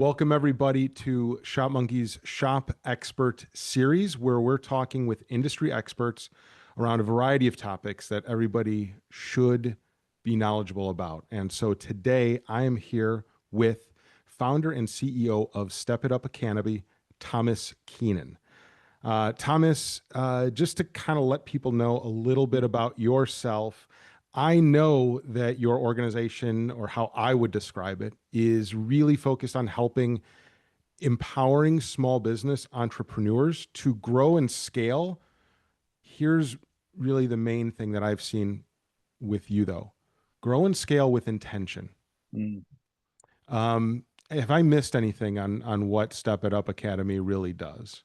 Welcome, everybody, to Shopmonkey's Shop Expert series, where we're talking with industry experts around a variety of topics that everybody should be knowledgeable about. And so today I am here with founder and CEO of Step It Up Academy, Thomas Keenan. Thomas, just to kind of let people know a little bit about yourself, I know that your organization, or how I would describe it, is really focused on helping empowering small business entrepreneurs to grow and scale. Here's really the main thing that I've seen with you, though: grow and scale with intention. Mm. Have I missed anything on what Step It Up Academy really does?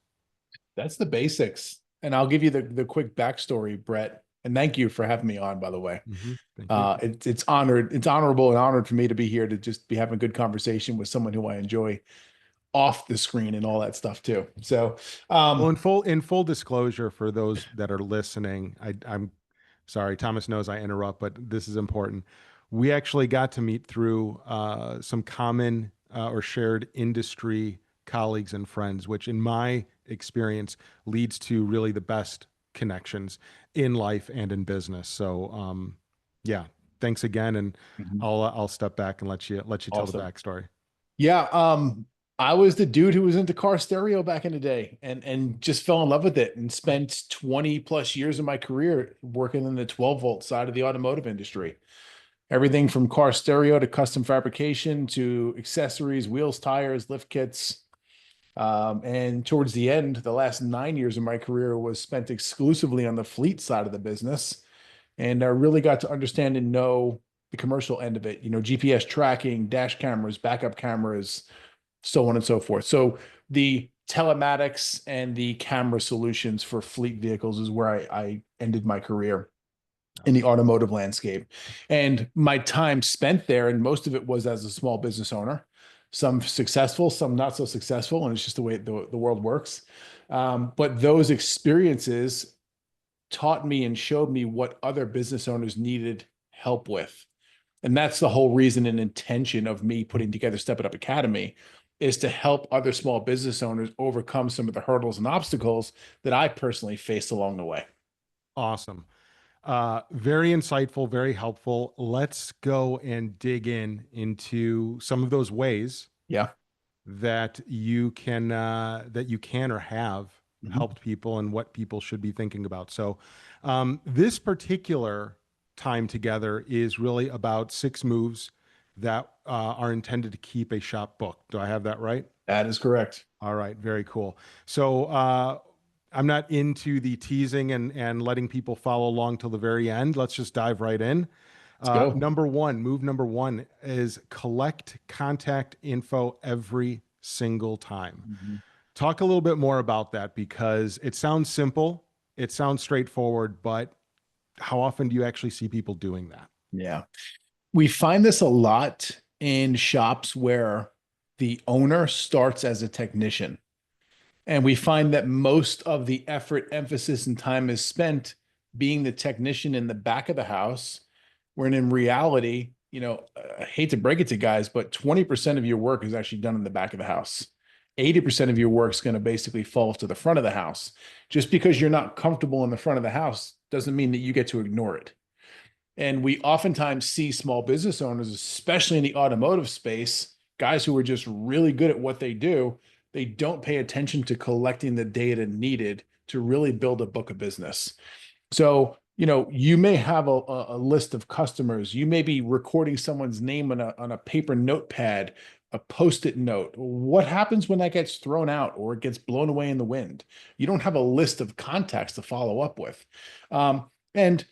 That's the basics. And I'll give you the quick backstory, Brett. And thank you for having me on, by the way. Thank you. It's honorable and honored for me to be here to just be having a good conversation with someone who I enjoy off the screen and all that stuff too. So, Well, um, in full disclosure for those that are listening, I'm sorry, Thomas knows I interrupt, but this is important. We actually got to meet through some common or shared industry colleagues and friends, which in my experience leads to really the best connections in life and in business. So, yeah, thanks again, and Mhm. I'll step back and let you tell the Awesome. backstory. Yeah, I was the dude who was into car stereo back in the day and just fell in love with it and spent 20 plus years of my career working in the 12 volt side of the automotive industry. Everything from car stereo to custom fabrication to accessories, wheels, tires, lift kits. And towards the end, the last 9 years of my career was spent exclusively on the fleet side of the business. And I really got to understand and know the commercial end of it, GPS tracking, dash cameras, backup cameras, so on and so forth. So the telematics and the camera solutions for fleet vehicles is where I ended my career in the automotive landscape. And my time spent there, and most of it was as a small business owner, some successful, some not so successful. And it's just the way the world works. But those experiences taught me and showed me what other business owners needed help with. And that's the whole reason and intention of me putting together Step It Up Academy is to help other small business owners overcome some of the hurdles and obstacles that I personally faced along the way. Awesome. Very insightful, very helpful. Let's go and dig into some of those ways Yeah. that you can or have Mhm. helped people and what people should be thinking about. So, this particular time together is really about 6 moves that are intended to keep a shop booked. Do I have that right? That is correct. All right, very cool. So I'm not into the teasing and letting people follow along till the very end. Let's just dive right in. Let's go. Move number one is collect contact info every single time. Mhm. Talk a little bit more about that because it sounds simple, it sounds straightforward, but how often do you actually see people doing that? Yeah. We find this a lot in shops where the owner starts as a technician. And we find that most of the effort, emphasis, and time is spent being the technician in the back of the house, when in reality, I hate to break it to guys, but 20% of your work is actually done in the back of the house. 80% of your work is going to basically fall to the front of the house. Just because you're not comfortable in the front of the house doesn't mean that you get to ignore it. And we oftentimes see small business owners, especially in the automotive space, guys who are just really good at what they do. They don't pay attention to collecting the data needed to really build a book of business. So, you may have a list of customers. You may be recording someone's name on a paper notepad, a post-it note. What happens when that gets thrown out or it gets blown away in the wind? You don't have a list of contacts to follow up with. And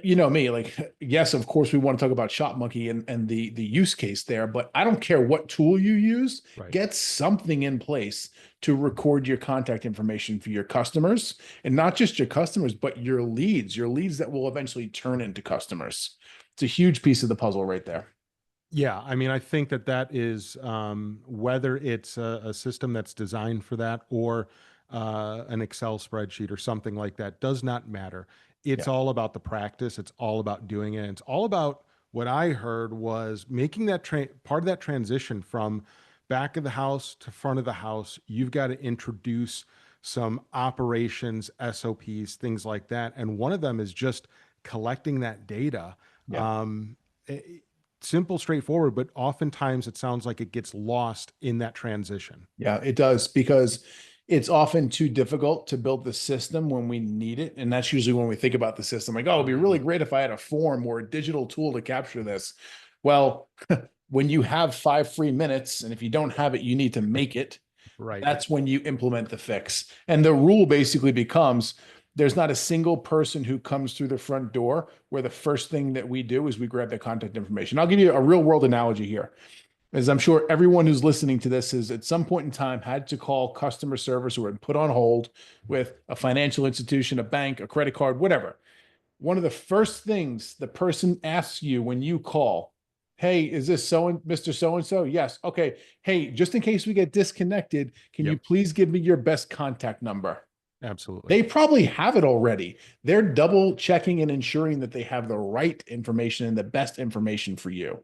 you know me, like, yes, of course, we want to talk about Shopmonkey and the use case there, but I don't care what tool you use, Right. get something in place to record your contact information for your customers, and not just your customers, but your leads that will eventually turn into customers. It's a huge piece of the puzzle right there. Yeah, I mean, I think that is whether it's a system that's designed for that or an Excel spreadsheet or something like that does not matter. It's Yeah. all about the practice. It's all about doing it. It's all about what I heard was making that part of that transition from back of the house to front of the house. You've got to introduce some operations, SOPs, things like that. And one of them is just collecting that data. Yeah. Um, eh, Simple, straightforward, but oftentimes it sounds like it gets lost in that transition. Yeah, it does because it's often too difficult to build the system when we need it. And that's usually when we think about the system, like, oh, it'd be really Mhm. great if I had a form or a digital tool to capture this. Well, when you have 5 free minutes, and if you don't have it, you need to make it. Right. That's when you implement the fix. And the rule basically becomes there's not a single person who comes through the front door where the first thing that we do is we grab their contact information. I'll give you a real world analogy here. As I'm sure everyone who's listening to this has at some point in time had to call customer service or put on hold with a financial institution, a bank, a credit card, whatever. One of the first things the person asks you when you call, hey, is this Mr. So and so? Yes. Okay. Hey, just in case we get disconnected, can you Yep. please give me your best contact number? Absolutely. They probably have it already. They're double checking and ensuring that they have the right information and the best information for you.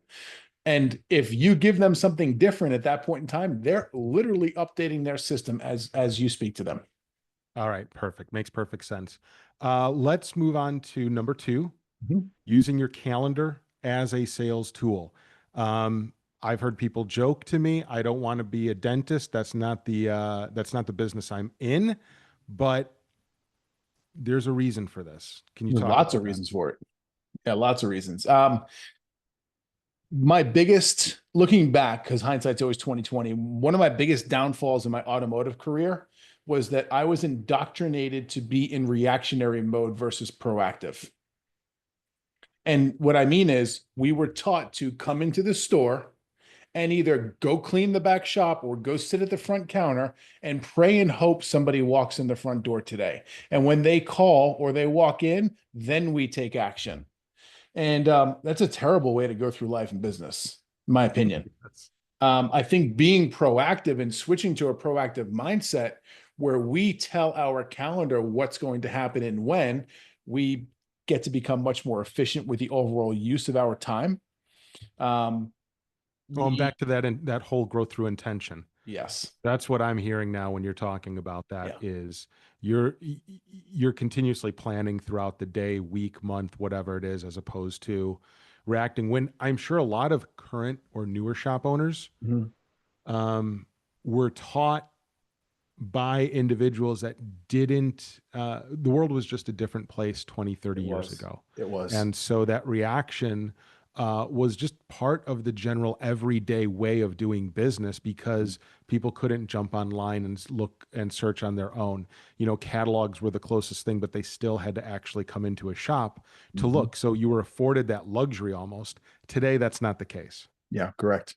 And if you give them something different at that point in time, they're literally updating their system as you speak to them. All right. Perfect. Makes perfect sense. Let's move on to number two, Mhm. using your calendar as a sales tool. I've heard people joke to me, I don't want to be a dentist. That's not the business I'm in, but there's a reason for this. Can you talk Lots about of that? reasons for it. Yeah, lots of reasons. My biggest looking back, because hindsight's always 2020, one of my biggest downfalls in my automotive career was that I was indoctrinated to be in reactionary mode versus proactive. And what I mean is, we were taught to come into the store and either go clean the back shop or go sit at the front counter and pray and hope somebody walks in the front door today. And when they call or they walk in, then we take action. And that's a terrible way to go through life and business, in my opinion. Yes. I think being proactive and switching to a proactive mindset where we tell our calendar what's going to happen and when, we get to become much more efficient with the overall use of our time. Um, Going we, back to that whole growth through intention. yes. That's what I'm hearing now when you're talking about that Yeah. is you're continuously planning throughout the day, week, month, whatever it is, as opposed to reacting when I'm sure a lot of current or newer shop owners Mhm. um, were taught by individuals that didn't the world was just a different place 20, 30 It years was. ago. It was. And so that reaction was just part of the general everyday way of doing business because people couldn't jump online and look and search on their own. You know, catalogs were the closest thing, but they still had to actually come into a shop to Mhm. look. So you were afforded that luxury almost. Today, that's not the case. Yeah, correct.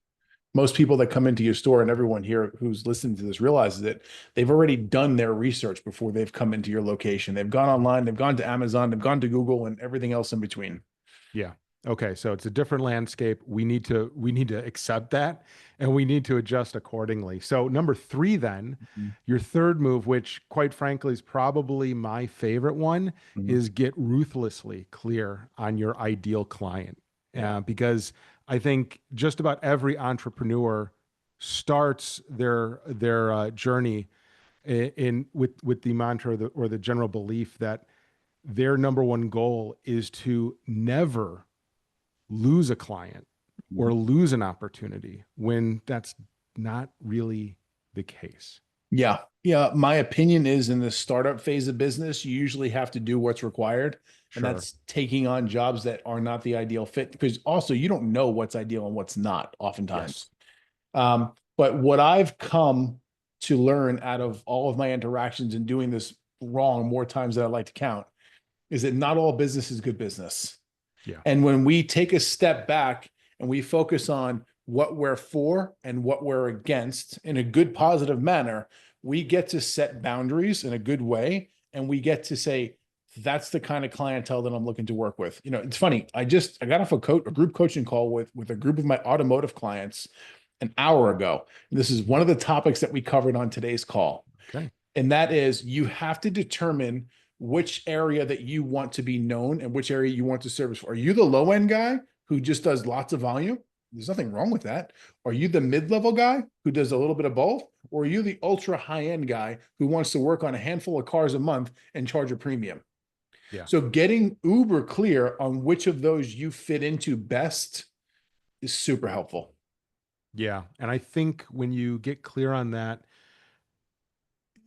Most people that come into your store, and everyone here who's listening to this realizes that they've already done their research before they've come into your location. They've gone online, they've gone to Amazon, they've gone to Google, and everything else in between. Yeah. Okay, so it's a different landscape. We need to accept that and we need to adjust accordingly. So number 3 then, Mhm. your third move, which quite frankly is probably my favorite one, Mhm. is get ruthlessly clear on your ideal client. Yeah. Because I think just about every entrepreneur starts their journey in with the mantra or the general belief that their number one goal is to never lose a client or lose an opportunity when that's not really the case. Yeah. Yeah. My opinion is in the startup phase of business, you usually have to do what's required. And Sure. that's taking on jobs that are not the ideal fit because also you don't know what's ideal and what's not oftentimes. Yes. But what I've come to learn out of all of my interactions and doing this wrong more times than I like to count is that not all business is good business. Yeah. And when we take a step back and we focus on what we're for and what we're against in a good, positive manner, we get to set boundaries in a good way. And we get to say, that's the kind of clientele that I'm looking to work with. You know, it's funny. I got off a group coaching call with a group of my automotive clients an hour ago. This is one of the topics that we covered on today's call. Okay. And that is you have to determine which area that you want to be known and which area you want to service for. Are you the low end guy who just does lots of volume? There's nothing wrong with that. Are you the mid-level guy who does a little bit of both? Or are you the ultra high-end guy who wants to work on a handful of cars a month and charge a premium? Yeah. So getting uber clear on which of those you fit into best is super helpful. Yeah. And I think when you get clear on that,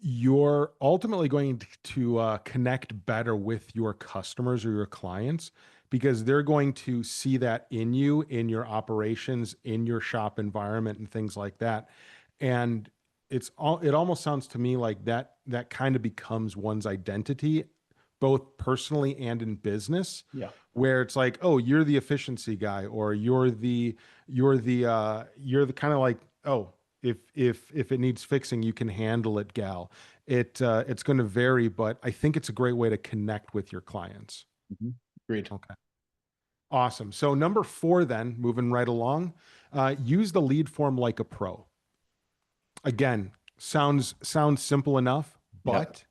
you're ultimately going to connect better with your customers or your clients because they're going to see that in you, in your operations, in your shop environment, and things like that. And it almost sounds to me like that kind of becomes one's identity, both personally and in business, Yeah. where it's like, oh, you're the efficiency guy, or you're the kind of like, oh, if it needs fixing, you can handle it, gal. It's going to vary, but I think it's a great way to connect with your clients. Mhm. Agreed. Okay, awesome. So number 4, then moving right along, use the lead form like a pro. Again, sounds simple enough, Yeah. but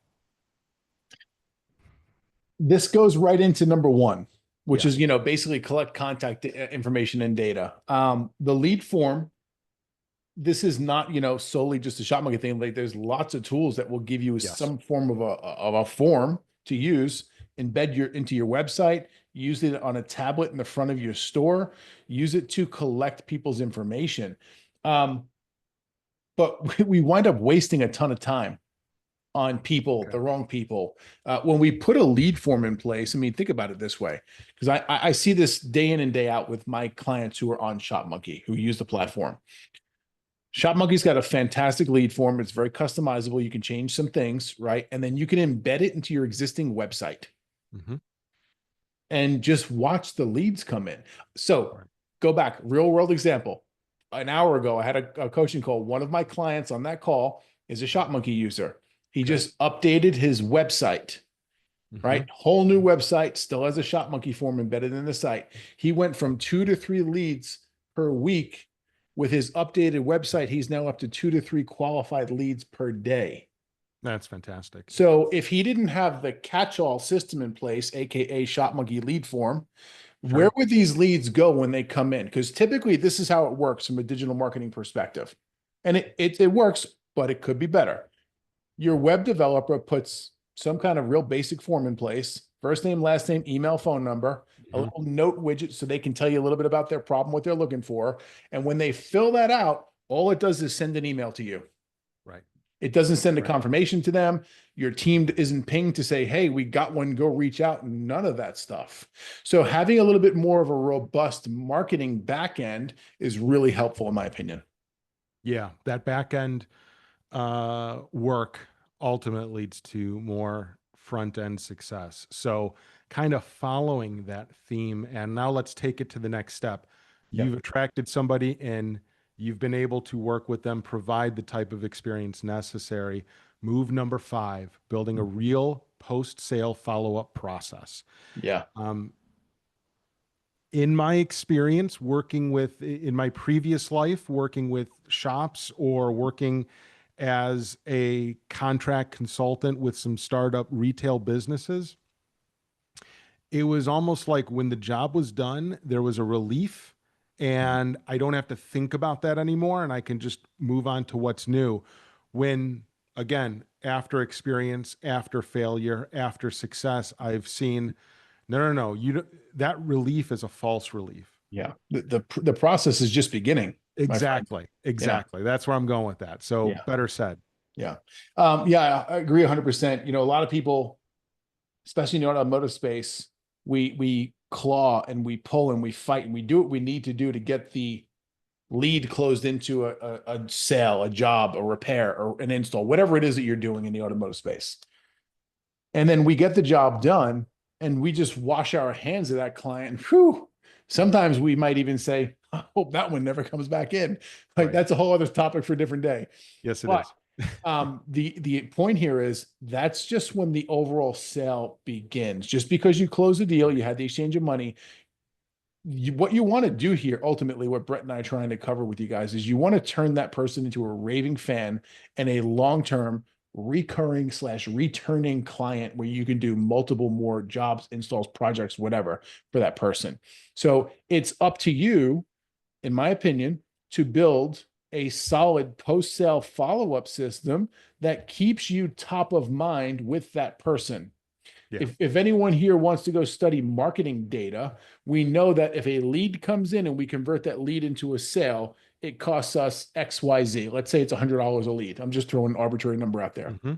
This goes right into number one, which is, yes, basically collect contact information and data. The lead form, this is not, solely just a shop market thing. Like there's lots of tools that will give you yes, some form of a form to use, embed into your website, use it on a tablet in the front of your store, use it to collect people's information. Um, but we wind up wasting a ton of time on people, okay, the wrong people. When we put a lead form in place, I mean, think about it this way, because I see this day in and day out with my clients who are on ShopMonkey, who use the platform. ShopMonkey's got a fantastic lead form. It's very customizable. You can change some things, right? And then you can embed it into your existing website hmm, and just watch the leads come in. So right, go back, real world example. An hour ago, I had a coaching call. One of my clients on that call is a ShopMonkey user. He okay, just updated his website, hmm, right? Whole new website, still has a ShopMonkey form embedded in the site. He went from 2 to 3 leads per week. With his updated website, he's now up to 2 to 3 qualified leads per day. that's fantastic. So if he didn't have the catch-all system in place, aka ShopMonkey lead form, where Sure, would these leads go when they come in? Because typically this is how it works from a digital marketing perspective. And it works, but it could be better. Your web developer puts some kind of real basic form in place, first name, last name, email, phone number, a hmm, little note widget so they can tell you a little bit about their problem, what they're looking for. And when they fill that out, all it does is send an email to you. right, It doesn't send a right. confirmation to them. Your team isn't pinged to say, hey, we got one, go reach out. None of that stuff. So having a little bit more of a robust marketing back end is really helpful, in my opinion. Yeah, that back end work ultimately leads to more front end success. So, kind of following that theme, and now let's take it to the next step. Yep. You've attracted somebody in, you've been able to work with them, provide the type of experience necessary. Move number 5, building a real post sale follow up process. Yeah. Um, in my experience working with in my previous life working with shops or working as a contract consultant with some startup retail businesses, it was almost like when the job was done there was a relief and I don't have to think about that anymore and I can just move on to what's new. When again, after experience, after failure, after success, I've seen no, you don't, that relief is a false relief. Yeah. The process is just beginning, my friend. Exactly. Yeah. Exactly. That's where I'm going with that. So Yeah. better said. Yeah. Yeah, I agree 100%. A lot of people, especially in the automotive space, we claw and we pull and we fight and we do what we need to do to get the lead closed into a sale, a job, a repair, or an install, whatever it is that you're doing in the automotive space. And then we get the job done and we just wash our hands of that client. Whew. Sometimes we might even say, I hope that one never comes back in. Like Right. that's a whole other topic for a different day. Yes, it But is. the point here is that's just when the overall sale begins. Just because you close the deal, you had the exchange of money. What you want to do here, ultimately, what Brett and I are trying to cover with you guys is you want to turn that person into a raving fan and a long-term recurring slash returning client where you can do multiple more jobs, installs, projects, whatever for that person. So it's up to you, in my opinion, to build a solid post-sale follow-up system that keeps you top of mind with that person. Yeah. If anyone here wants to go study marketing data, we know that if a lead comes in and we convert that lead into a sale, it costs us XYZ. Let's say it's $100 a lead. I'm just throwing an arbitrary number out there. Mm-hmm.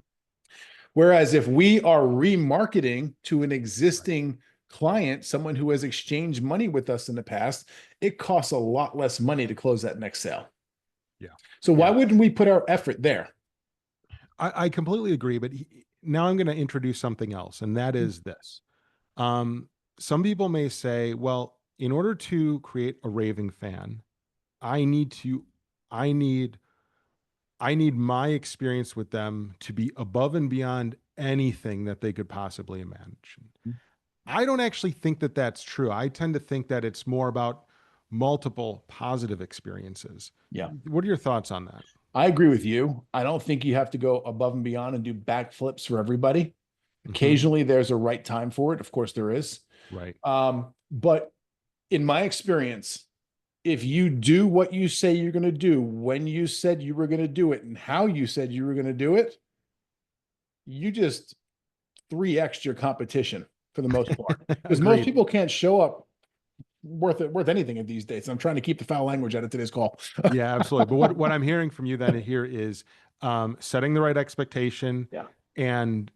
Whereas if we are remarketing to an existing client, someone who has exchanged money with us in the past, it costs a lot less money to close that next sale. Yeah. So why Yeah. wouldn't we put our effort there? I completely agree, but now I'm going to introduce something else, and that is this. Some people may say, well, in order to create a raving fan, I need to, I need, I need my experience with them to be above and beyond anything that they could possibly imagine. I don't actually think that that's true. I tend to think that it's more about multiple positive experiences. Yeah. What are your thoughts on that? I agree with you. I don't think you have to go above and beyond and do backflips for everybody. Hmm. Occasionally, there's a right time for it. Of course, there is. Right. But in my experience, if you do what you say you're going to do, when you said you were going to do it, and how you said you were going to do it, you just 3x your competition for the most part. Because most Agreed. people can't show up worth anything in these days. I'm trying to keep the foul language out of today's call. Yeah, absolutely. But what I'm hearing from you then here is setting the right expectation Yeah, and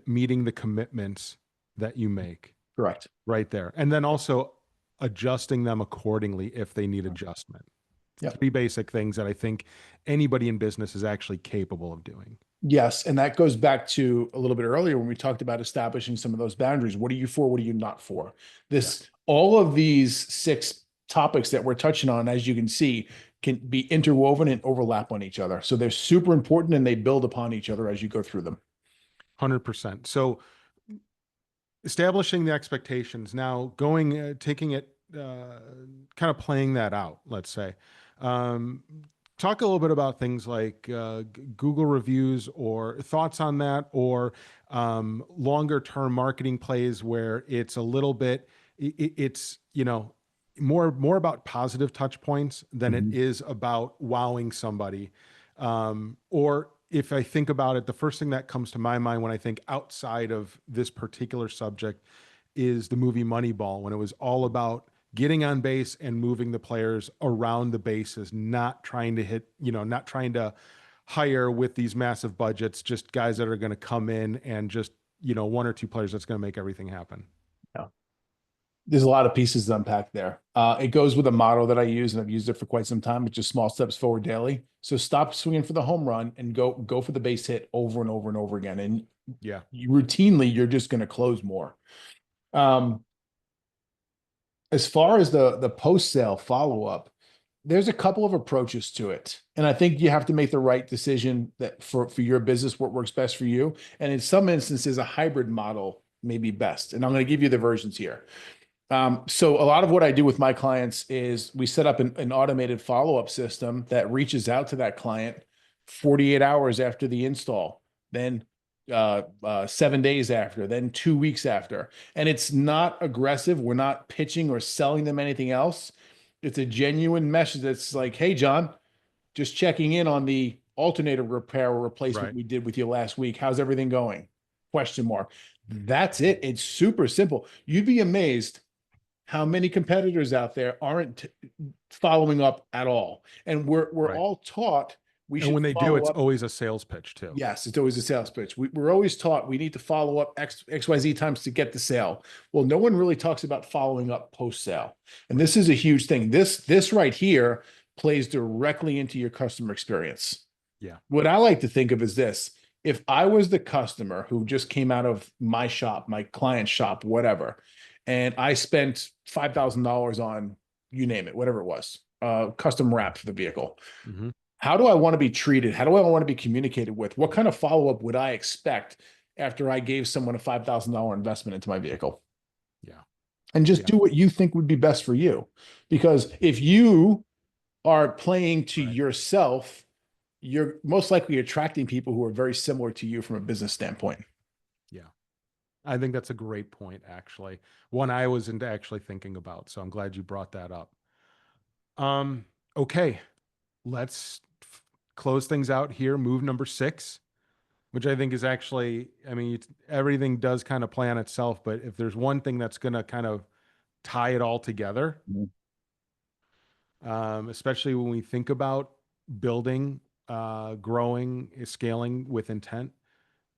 meeting the commitments that you make correct. right there. And then also adjusting them accordingly if they need adjustment. Yep. Three basic things that I think anybody in business is actually capable of doing. Yes, and that goes back to a little bit earlier when we talked about establishing some of those boundaries. What are you for? What are you not for? All of these 6 topics that we're touching on, as you can see, can be interwoven and overlap on each other. So they're super important and they build upon each other as you go through them. 100%. So establishing the expectations, now going, taking it, kind of playing that out, let's say. Um, Talk a little bit about things like Google reviews or thoughts on that, or longer term marketing plays where it's a little bit, it's, more about positive touch points than it is about wowing somebody. Or if I think about it, the first thing that comes to my mind when I think outside of this particular subject is the movie Moneyball, when it was all about getting on base and moving the players around the bases, not trying to hit, not trying to hire with these massive budgets, just guys that are going to come in and just, 1 or 2 players that's going to make everything happen. Yeah. There's a lot of pieces to unpack there. It goes with a motto that I use, and I've used it for quite some time. It's just small steps forward daily. So stop swinging for the home run and go for the base hit over and over and over again. And Yeah, routinely, you're just going to close more. As far as the post-sale follow-up, there's a couple of approaches to it. And I think you have to make the right decision that for your business, what works best for you. And in some instances, a hybrid model may be best. And I'm going to give you the versions here. So a lot of what I do with my clients is we set up an automated follow-up system that reaches out to that client 48 hours after the install, then 7 days after, then 2 weeks after. And it's not aggressive. We're not pitching or selling them anything else. It's a genuine message that's like, hey, John, just checking in on the alternator repair or replacement we did with you last week. How's everything going? Question mark. That's it. It's super simple. You'd be amazed how many competitors out there aren't following up at all. And we're all taught we should. And when they do, it's up. always a sales pitch too. Yes, it's always a sales pitch. We're always taught we need to follow up XYZ times to get the sale. Well, no one really talks about following up post-sale. And this is a huge thing. This right here plays directly into your customer experience. Yeah. What I like to think of is this. If I was the customer who just came out of my shop, my client's shop, whatever, and I spent $5,000 on, you name it, whatever it was, custom wrap for the vehicle. Mm-hmm. How do I want to be treated? How do I want to be communicated with? What kind of follow-up would I expect after I gave someone a $5,000 investment into my vehicle? Yeah. And just do what you think would be best for you. Because if you are playing to yourself you're most likely attracting people who are very similar to you from a business standpoint. Yeah. I think that's a great point, actually. One I was into actually thinking about. So I'm glad you brought that up. Okay. Let's close things out here. Move number 6, which I think is actually, I mean, everything does kind of play on itself, but if there's one thing that's going to kind of tie it all together, especially when we think about building, growing, scaling with intent,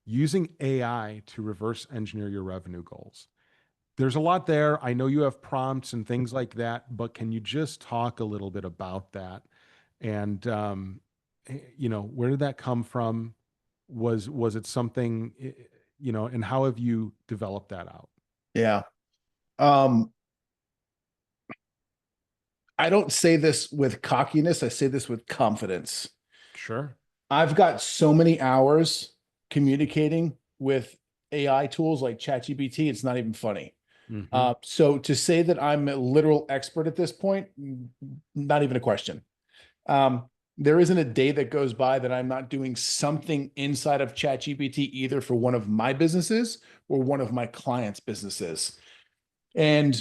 using AI to reverse engineer your revenue goals. There's a lot there. I know you have prompts and things like that, but can you just talk a little bit about that? And where did that come from? Was it something, and how have you developed that out? Yeah. Um, I don't say this with cockiness. I say this with confidence. Sure. I've got so many hours communicating with AI tools like ChatGPT. It's not even funny. Hmm. So to say that I'm a literal expert at this point, not even a question. There isn't a day that goes by that I'm not doing something inside of ChatGPT, either for one of my businesses or one of my clients' businesses. And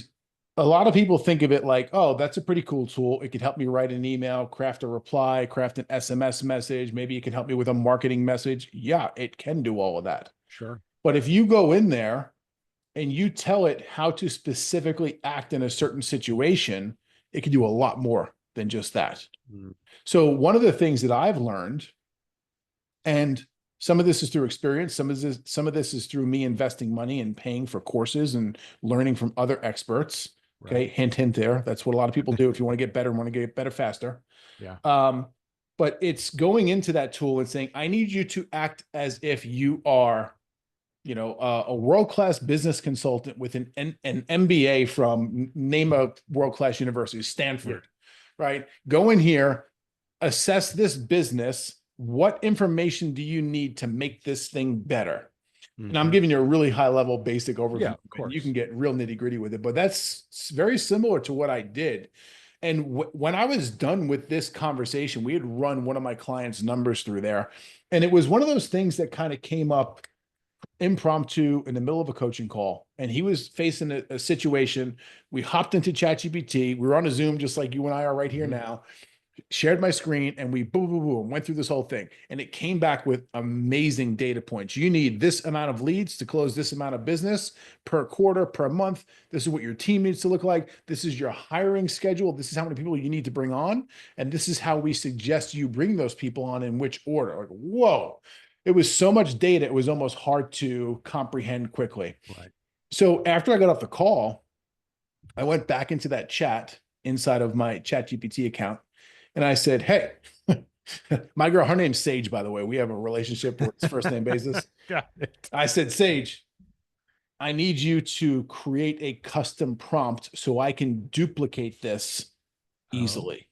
a lot of people think of it like, oh, that's a pretty cool tool. It could help me write an email, craft a reply, craft an SMS message. Maybe it can help me with a marketing message. Yeah, it can do all of that. Sure. But if you go in there and you tell it how to specifically act in a certain situation, it can do a lot more than just that. Mm. So one of the things that I've learned, and some of this is through experience, some of this is through me investing money and paying for courses and learning from other experts. Right. Okay, hint, hint there. That's what a lot of people do if you want to get better and want to get better faster. Yeah. Um, but it's going into that tool and saying, I need you to act as if you are, a world-class business consultant with an MBA from name a world-class university, Yeah. Stanford, right? Go in here, assess this business. What information do you need to make this thing better? And I'm Hmm. giving you a really high level basic Yeah, overview, of and you can course. get real nitty gritty with it. But that's very similar to what I did. And when I was done with this conversation, we had run one of my clients' numbers through there. And it was one of those things that kind of came up impromptu in the middle of a coaching call. And he was facing a situation. We hopped into ChatGPT. We were on a Zoom just like you and I are right here Hmm. now, shared my screen, and we boom, boom, boom, went through this whole thing. And it came back with amazing data points. You need this amount of leads to close this amount of business per quarter, per month. This is what your team needs to look like. This is your hiring schedule. This is how many people you need to bring on. And this is how we suggest you bring those people on in which order. Like, whoa. It was so much data, it was almost hard to comprehend quickly. Right. So after I got off the call, I went back into that chat inside of my ChatGPT account and I said, hey, my girl, her name's Sage, by the way. We have a relationship where it's first name basis. Got it. I said, Sage, I need you to create a custom prompt so I can duplicate this Oh, easily.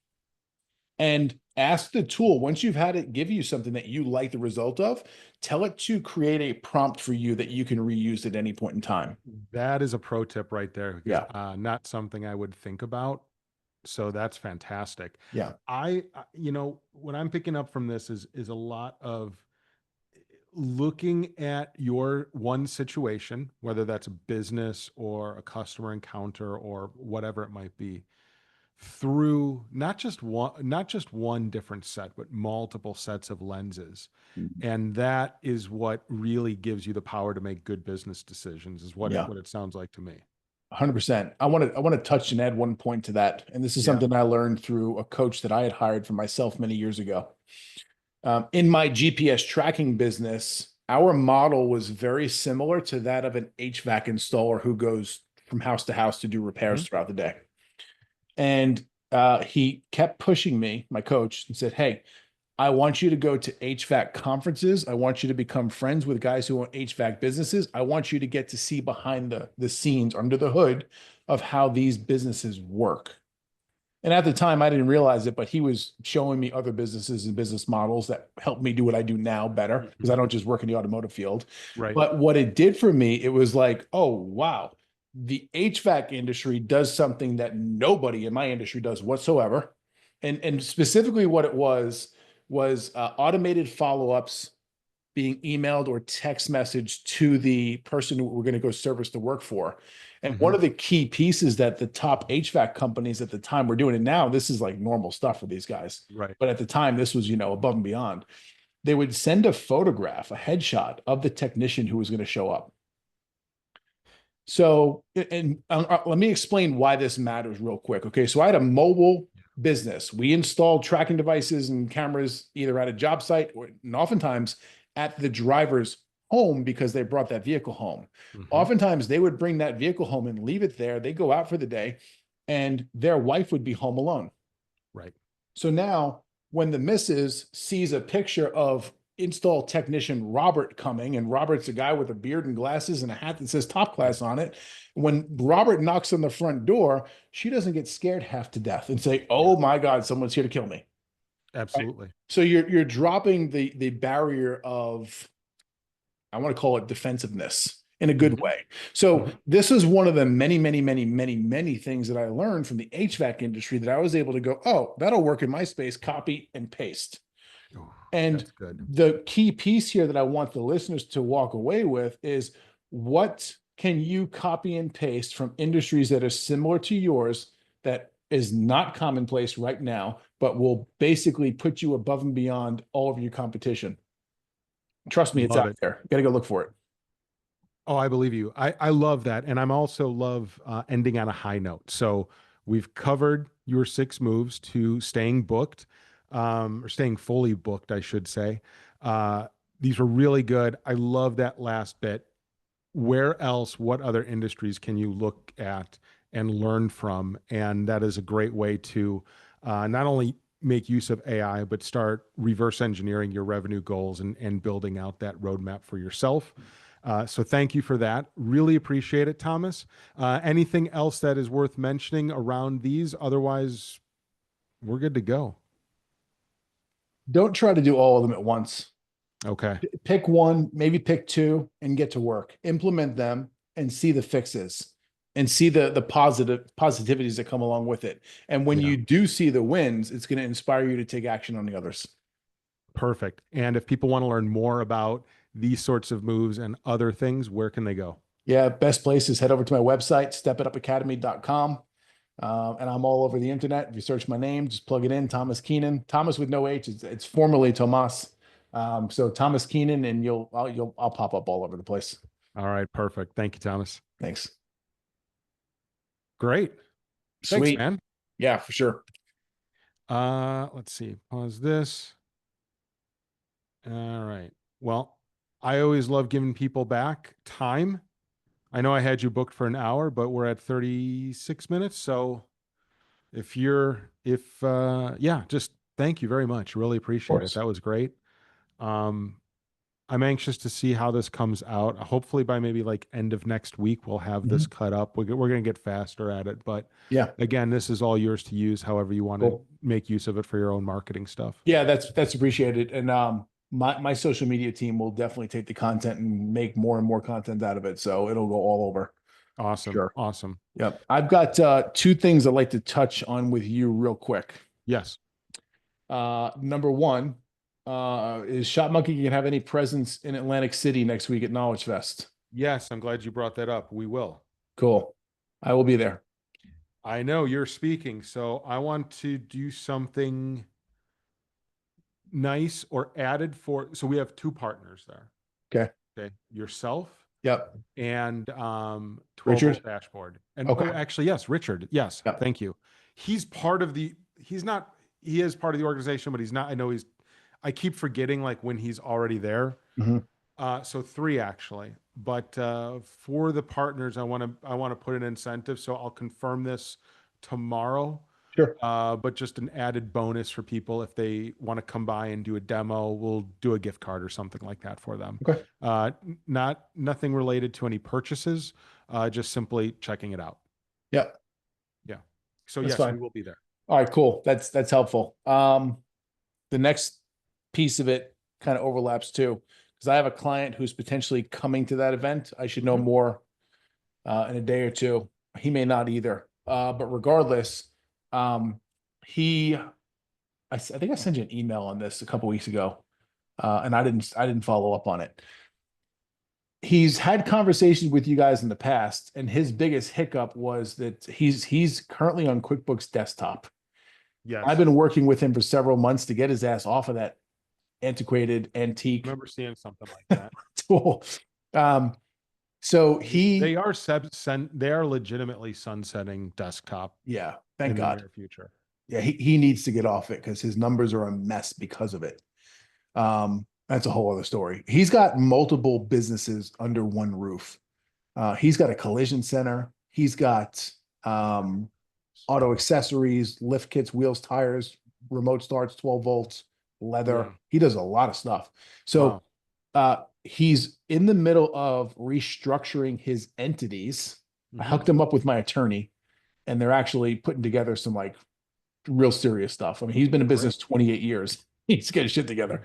And ask the tool, once you've had it give you something that you like the result of, tell it to create a prompt for you that you can reuse at any point in time. that is a pro tip right there because Yeah. not something I would think about. So that's fantastic. Yeah. What I'm picking up from this is a lot of looking at your one situation, whether that's a business or a customer encounter or whatever it might be, through not just one different set, but multiple sets of lenses. And that is what really gives you the power to make good business decisions, is what it Yeah. what it sounds like to me. 100%. I want to touch and add one point to that. And this is Yeah. something I learned through a coach that I had hired for myself many years ago. In my GPS tracking business, our model was very similar to that of an HVAC installer who goes from house to house to do repairs Mhm. throughout the day. And he kept pushing me, my coach, and said, hey, I want you to go to HVAC conferences. I want you to become friends with guys who own HVAC businesses. I want you to get to see behind the scenes, under the hood of how these businesses work. And at the time, I didn't realize it, but he was showing me other businesses and business models that helped me do what I do now better because I Mhm. don't just work in the automotive field. Right. But what it did for me, it was like, oh, wow, the HVAC industry does something that nobody in my industry does whatsoever. And specifically what it was was automated follow-ups being emailed or text messaged to the person who we're going to go service the work for. And one Mhm. of the key pieces that the top HVAC companies at the time were doing, and now this is like normal stuff for these guys, Right. but at the time this was, above and beyond. They would send a photograph, a headshot of the technician who was going to show up. So, and let me explain why this matters real quick. Okay. So I had a mobile business. We installed tracking devices and cameras either at a job site or, and oftentimes at the driver's home because they brought that vehicle home. Mhm. Oftentimes they would bring that vehicle home and leave it there. They go out for the day and their wife would be home alone. Right. So now when the missus sees a picture of install technician Robert coming, and Robert's a guy with a beard and glasses and a hat that says top Yeah. class on it. When Robert knocks on the front door, she doesn't get scared half to death and say, Yeah. "Oh my God, someone's here to kill me." Right. Absolutely. So you're dropping the barrier of, I want to call it defensiveness in a good Mhm. way. So Mhm. this is one of the many, many, many, many, many things that I learned from the HVAC industry that I was able to go, oh, that'll work in my space, copy and paste. Ooh, And that's good. the key piece here that I want the listeners to walk away with is, what can you copy and paste from industries that are similar to yours that is not commonplace right now, but will basically put you above and beyond all of your competition? Trust me, it's Love out it. there. You got to go look for it. Oh, I believe you. I love that. And I'm also love ending on a high note. So we've covered your 6 moves to staying booked, or staying fully booked, I should say. Uh, these were really good. I love that last bit. Where else, what other industries can you look at and learn from? And that is a great way to not only make use of AI, but start reverse engineering your revenue goals and building out that roadmap for yourself. So thank you for that. Really appreciate it, Thomas. Anything else that is worth mentioning around these? Otherwise, we're good to go. Don't try to do all of them at once. Okay. Pick one, maybe pick two, and get to work. Implement them and see the fixes and see the positivities that come along with it. And when Yeah. you do see the wins, it's going to inspire you to take action on the others. Perfect. And if people want to learn more about these sorts of moves and other things, where can they go? Yeah, best place is head over to my website, stepitupacademy.com. And I'm all over the internet. If you search my name, just plug it in, Thomas Keenan. Thomas with no H. It's formerly Tomas. So Thomas Keenan, and I'll pop up all over the place. All right, perfect. Thank you, Thomas. Thanks. Great. Thanks, Sweet. man. Yeah, for sure. Let's see. Pause this. All right. Well, I always love giving people back time. I know I had you booked for an hour, but we're at 36 minutes. So yeah, just thank you very much. Really Of appreciate it. course. That was great. Um, I'm anxious to see how this comes out. Hopefully by maybe like end of next week, we'll have this Mhm. cut up. We're going to get faster at it, but Yeah, again, this is all yours to use however you want to cool. make use of it for your own marketing stuff. Yeah, that's appreciated. And my social media team will definitely take the content and make more and more content out of it. So it'll go all over. Awesome. Sure. Awesome. Yep. I've got two things I'd like to touch on with you real quick. Yes. Number one, is Shopmonkey going to have any presence in Atlantic City next week at Knowledge Fest? Yes. I'm glad you brought that up. We will. Cool. I will be there. I know you're speaking, so I want to do something nice or added so we have 2 partners there. Okay. Okay. Yourself Yep. and 12 volt Richard. dashboard. And Okay. oh, actually, yes, Richard. Yes. Yep. Thank you. He's part of he's not, he is part of the organization, but he's not, I keep forgetting like when he's already there. Mhm. So 3 actually, but for the partners, I want to put an incentive. So I'll confirm this tomorrow. Sure. But just an added bonus for people if they want to come by and do a demo, we'll do a gift card or something like that for them. Okay. Nothing related to any purchases, just simply checking it out. Yep. Yeah. So That's yes, we fine. will be there. All right, cool. That's helpful. The next piece of it kind of overlaps too, because I have a client who's potentially coming to that event. I should know Mhm. more in a day or two. He may not either. But regardless, he I think I sent you an email on this a couple weeks ago, and I didn't follow up on it. He's had conversations with you guys in the past, and his biggest hiccup was that he's currently on QuickBooks Desktop. I've Yes. been working with him for several months to get his ass off of that antiquated I antique remember seeing something like that. tool. Um, so They he, are they are legitimately sunsetting desktop yeah, thank in the God. near future. Yeah, he needs to get off it because his numbers are a mess because of it. That's a whole other story. He's got multiple businesses under one roof. He's got a collision center. He's got um, auto accessories, lift kits, wheels, tires, remote starts, 12 volts, leather. Yeah. He does a lot of stuff. So Wow. he's in the middle of restructuring his entities. I Hmm. hooked him up with my attorney, and they're actually putting together some like real serious stuff. I mean, he's been in business Great. 28 years. He's getting shit together.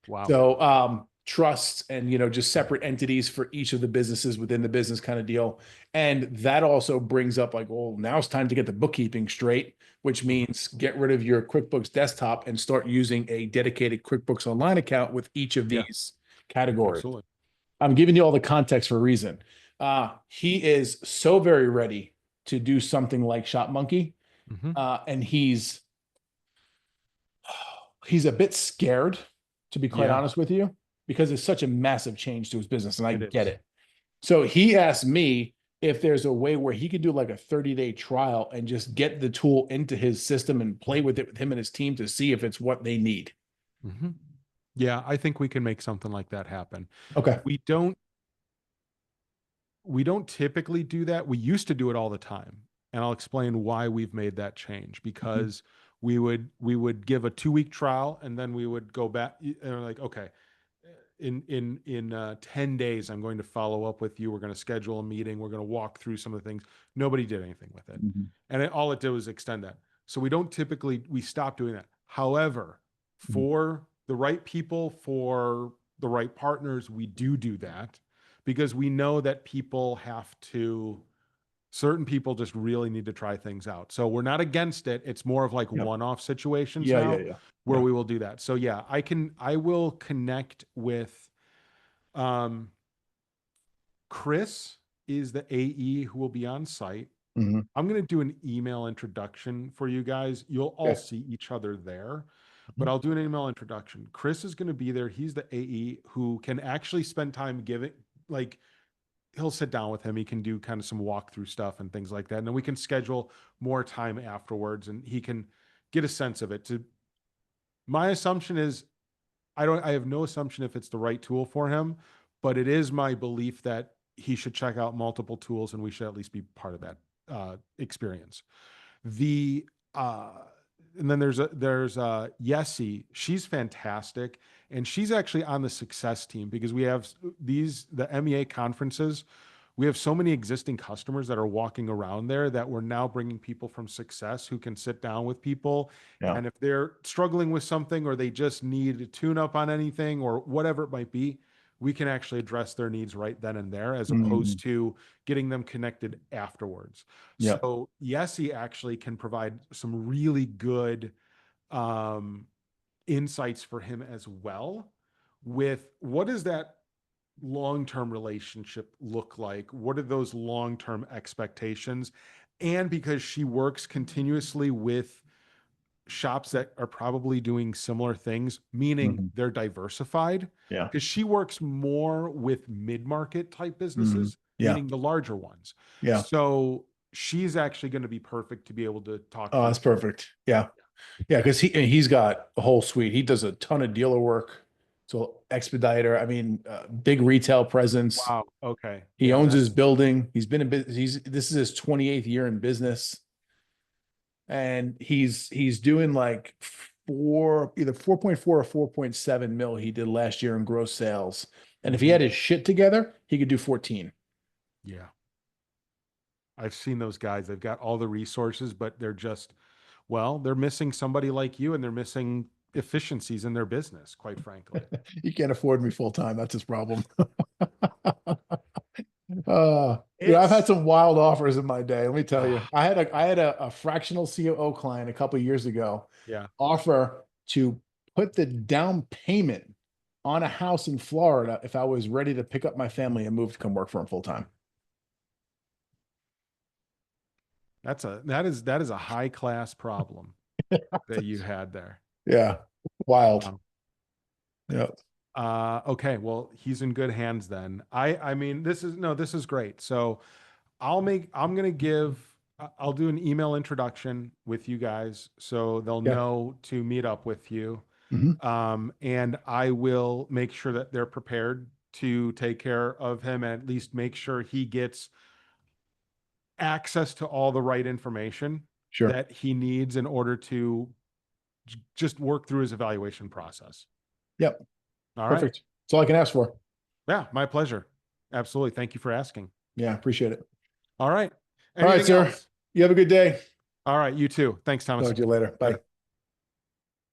Wow. So trusts and just separate entities for each of the businesses within the business kind of deal. And that also brings up like, well, now it's time to get the bookkeeping straight, which Mhm. means get rid of your QuickBooks Desktop and start using a dedicated QuickBooks Online account with each of Yeah, these categories. absolutely. I'm giving you all the context for a reason. He is so very ready to do something like Shopmonkey, Hmm. and he's a bit scared, to be quite Yeah, honest with you, because it's such a massive change to his business, and I it get is. it. So he asked me if there's a way where he could do like a 30-day trial and just get the tool into his system and play with it with him and his team to see if it's what they need. Hmm. Yeah, I think we can make something like that happen. Okay. We don't we don't typically do that. We used to do it all the time. And I'll explain why we've made that change Mhm. because we would give a 2 week trial and then we would go back and we're like, okay, in 10 days, I'm going to follow up with you. We're going to schedule a meeting. We're going to walk through some of the things. Nobody did anything with it. Mhm. And all it did was extend that. So we stopped doing that. However, Mhm. for the right people, for the right partners, we do that because we know that certain people just really need to try things out. So we're not against it. It's more of like Yeah. one-off situations Yeah. Yeah. now Yeah. where Yeah. we will do that. So yeah, I will connect with um Chris is the AE who will be on site. Mhm. I'm going to do an email introduction for you guys. You'll all Okay. see each other there, but Mhm. I'll do an email introduction. Chris is going to be there. He's the AE who can actually spend time giving, like, he'll sit down with him. He can do kind of some walkthrough stuff and things like that. And then we can schedule more time afterwards and he can get a sense of it. My assumption is I have no assumption if it's the right tool for him, but it is my belief that he should check out multiple tools and we should at least be part of that experience. The uh and then there's Yessie. She's fantastic, and she's actually on the success team because we have the MEA conferences. We have so many existing customers that are walking around there that we're now bringing people from success who can sit down with people. Yeah. And if they're struggling with something or they just need a tune up on anything or whatever it might be, we can actually address their needs right then and there as Mhm. opposed to getting them connected afterwards. Yeah. So Yessie actually can provide some really good um, insights for him as well with what does that long-term relationship look like? What are those long-term expectations? And because she works continuously with shops that are probably doing similar things, meaning Mhm. they're diversified, Yeah. because she works more with mid-market type Mhm. businesses, Yeah. meaning the larger ones. Yeah. So she's actually going to be perfect to be able to talk Oh, through. that's perfect. Yeah. Yeah, because he's got a whole suite. He does a ton of dealer work. So expediter, I mean, big retail presence. Wow. Okay. He Yeah. owns That. his building. He's been in business. This is his 28th year in business, and he's doing like either 4.4 or 4.7 mil he did last year in gross sales. And if he Mhm. had his shit together, he could do 14. Yeah. I've seen those guys. They've got all the resources, but they're missing somebody like you and they're missing efficiencies in their business, quite frankly. He can't afford me full time. That's his problem. I've had It's some wild offers in my day. Let me tell you, ah, I had a fractional COO client a couple of years ago yeah. offer to put the down payment on a house in Florida if I was ready to pick up my family and move to come work for him full time. That is a high class problem that you had there. Yeah. Wild. Wow. Yeah. Okay, well, he's in good hands then. I mean, this is great. So I'm gonna I'll do an email introduction with you guys so they'll Yeah. know to meet up with you. Mhm. And I will make sure that they're prepared to take care of him and at least make sure he gets access to all the right information Sure. that he needs in order to just work through his evaluation process. Yep. All right. Perfect. That's all I can ask for. Yeah, my pleasure. Absolutely. Thank you for asking. Yeah. Appreciate it. All right. All right, Anything sir. else? You have a good day. All right. You too. Thanks, Thomas. Talk to you later. Bye.